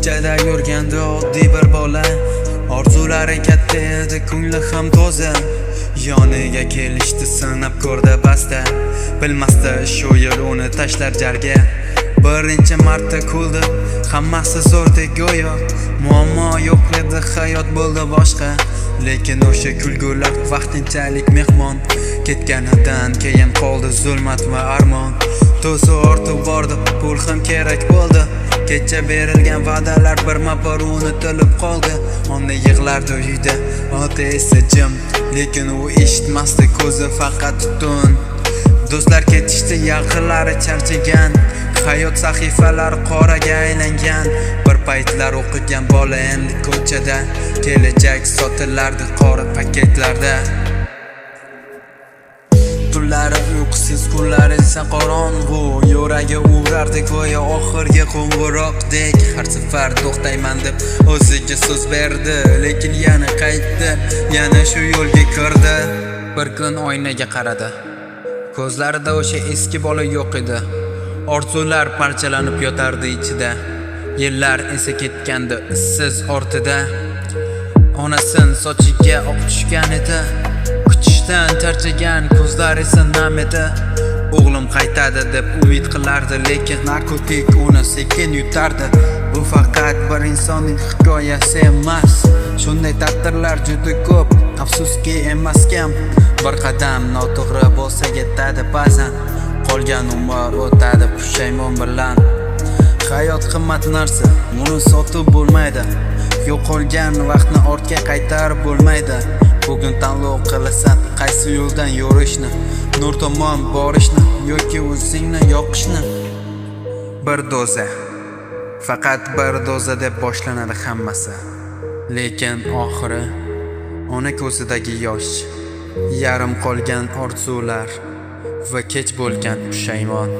ko'chada yurganda oddiy bir bola, orzulari katta edi, ko'ngli ham toza. Yoniga kelishdi, sinab ko'rdi basta, bilmasdi shu yil uni tashlar jarga. Birinchi marta kuldi, hammasi zo'rdek go'yo. Muammo yo'q edi, hayot bo'ldi boshqa. Lekin o'sha kulgular vaqtinchalik mehmon, ketganidan keyin qoldi zulmat va armon. To'si ortib bordi, pul ham kerak bo'ldi. Kecha berilgan va'dalar birma-bir unutilib qoldi. Ona yig'lardi uyda, ota esa jim, lekin u eshitmasdi, ko'zi faqat tutun. Do'stlar ketishdi, yaqinlari charchagan, hayot sahifalari qoraga aylangan. Bir paytlar o'qigan bola endi ko'chada, kelajak sotilardi qora paketlarda. Tunlari uyqusiz, kunlari esa qorong'u, yuragi urardi go'yo oxirgi qo'ng'iroqdek. Har safar to'xtayman deb o'ziga so'z berdi, lekin yana qaytdi, yana shu yo'lga kirdi. Bir kun oynaga qaradi, ko'zlarida o'sha eski bola yo'q edi. Orzular parchalanib yotardi ichida, yillar esa ketgandi izsiz ortida. Onasin sochiga oq tushgan edi, kutishdan charchagan ko'zlar esa nam edi. O'g'lim qaytadi deb umid qilardi, lekin narkotik uni sekin yutardi. Bu faqat bir insonning hikoyasi emas, shunday taqdirlar juda ko'p, afsuski emas kam. Bir qadam noto'g'ri bo'lsa yetadi ba'zan, qolgan umr o'tadi pushaymon bilan. Hayot qimmat narsa, uni sotib bo'lmaydi. Yo'qolgan vaqtni ortga qaytarib bo'lmaydi. Bugun tanlov qilasan, qaysi yo'ldan yurishni, nur tomon borishni yoki o'zingni yoqishni. Bir doza, faqat bir doza deb boshlanadi hammasi, lekin oxiri ona ko'zidagi yosh, yarim qolgan orzular va kech bo'lgan pushaymon.